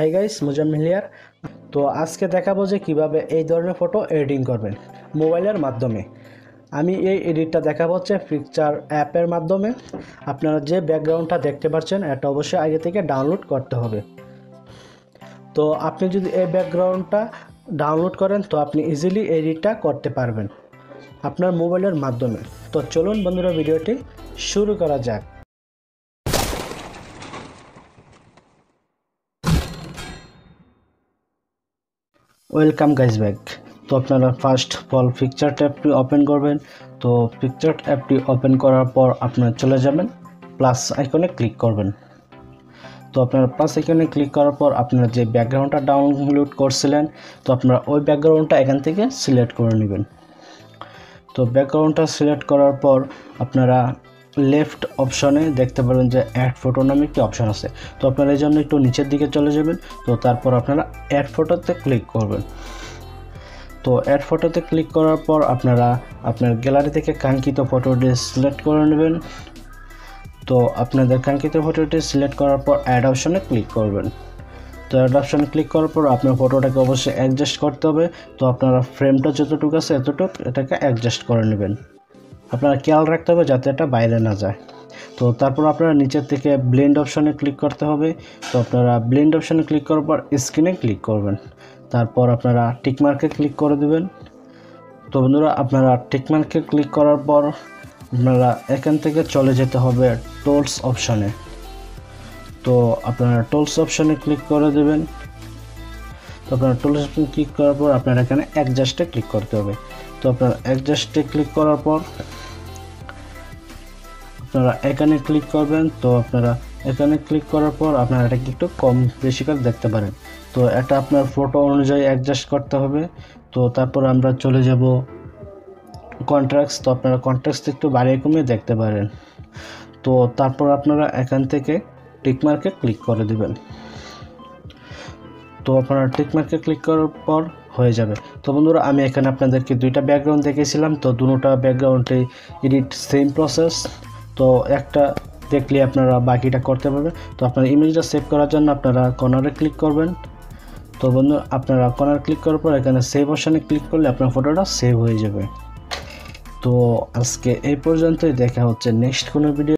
Hi guys, Muzammil here. তো আজকে দেখাবো যে কিভাবে এই ধরনের ফটো এডিটিং করবেন মোবাইলের মাধ্যমে। আমি এই এডিটটা দেখাবো হচ্ছে পিকচার অ্যাপের মাধ্যমে। আপনারা যে ব্যাকগ্রাউন্ডটা দেখতে পাচ্ছেন এটা অবশ্যই আগে থেকে ডাউনলোড করতে হবে। তো আপনি যদি এই ব্যাকগ্রাউন্ডটা ডাউনলোড করেন তো আপনি ইজিলি এডিটটা করতে পারবেন আপনার মোবাইলের মাধ্যমে। তো চলুন বন্ধুরা, ভিডিওটি শুরু করা যাক। Welcome guys back. তো আপনারা ফার্স্ট অফ অল পিকচার ট্যাবটি ওপেন করবেন। তো পিকচার অ্যাপটি ওপেন করার পর আপনারা চলে যাবেন প্লাস আইকনে ক্লিক করবেন। তো আপনারা প্লাস আইকনে ক্লিক করার পর আপনারা যে ব্যাকগ্রাউন্ডটা ডাউনলোড করছিলেন তো আপনারা ওই ব্যাকগ্রাউন্ডটা এখান থেকে সিলেক্ট করে নেবেন। তো ব্যাকগ্রাউন্ডটা সিলেক্ট করার পর আপনারা লেফট অপশনে দেখতে পাবেন যে অ্যাড ফটো নামে একটি অপশন আছে। তো আপনারা এই জন্য একটু নিচের দিকে চলে যাবেন। তো তারপর আপনারা অ্যাড ফটোতে ক্লিক করবেন। তো অ্যাড ফটোতে ক্লিক করার পর আপনারা আপনার গ্যালারি থেকে কাঙ্ক্ষিত ফটোটি সিলেক্ট করে নেবেন। তো আপনাদের কাঙ্ক্ষিত ফটোটি সিলেক্ট করার পর অ্যাড অপশনে ক্লিক করবেন। তো অ্যাড অপশনে ক্লিক করার পর আপনার ফটোটাকে অবশ্যই অ্যাডজাস্ট করতে হবে। তো আপনারা ফ্রেমটা যতটুকু আছে এতটুকু এটাকে অ্যাডজাস্ট করে নেবেন। আপনারা খেয়াল রাখতে হবে যাতে এটা বাইরে না যায়। তো তারপর আপনারা নিচের থেকে ব্লেন্ড অপশনে ক্লিক করতে হবে। তো আপনারা ব্লেন্ড অপশনে ক্লিক করার পর স্ক্রিনে ক্লিক করবেন। তারপর আপনারা টিকমার্কে ক্লিক করে দেবেন। তো বন্ধুরা, আপনারা টিকমার্কে ক্লিক করার পর আপনারা এখান থেকে চলে যেতে হবে টুলস অপশনে। তো আপনারা টুলস অপশনে ক্লিক করে দেবেন। তো আপনারা টুলস অপশনে ক্লিক করার পর আপনারা এখানে অ্যাডজাস্টে ক্লিক করতে হবে। তো আপনারা অ্যাডজাস্টে ক্লিক করার পর আপনারা এখানে ক্লিক করবেন। তো আপনারা এখানে ক্লিক করার পর আপনারা এটাকে একটু কম বেশি করে দেখতে পারেন। তো এটা আপনার ফটো অনুযায়ী অ্যাডজাস্ট করতে হবে। তো তারপর আমরা চলে যাব কন্ট্রাস্ট। তো আপনারা কন্ট্রাস্ট একটু বাড়িয়ে কমিয়ে দেখতে পারেন। তো তারপর আপনারা এখান থেকে টিকমার্কে ক্লিক করে দিবেন। তো আপনারা টিকমার্কে ক্লিক করার পর হয়ে যাবে। তো বন্ধুরা, আমি এখানে আপনাদেরকে দুইটা ব্যাকগ্রাউন্ড দেখিয়েছিলাম। তো দুটোটা ব্যাকগ্রাউন্ডে এডিট সেম প্রসেস। তো একটা দেখলে আপনারা বাকিটা করতে পারবেন। তো আপনার ইমেজটা সেভ করার জন্য আপনারা কর্নারে ক্লিক করবেন। তো বন্ধু, আপনারা কর্নার ক্লিক করার পর এখানে সেভ অপশানে ক্লিক করলে আপনার ফটোটা সেভ হয়ে যাবে। তো আজকে এই পর্যন্তই, দেখা হচ্ছে নেক্সট কোনো ভিডিও।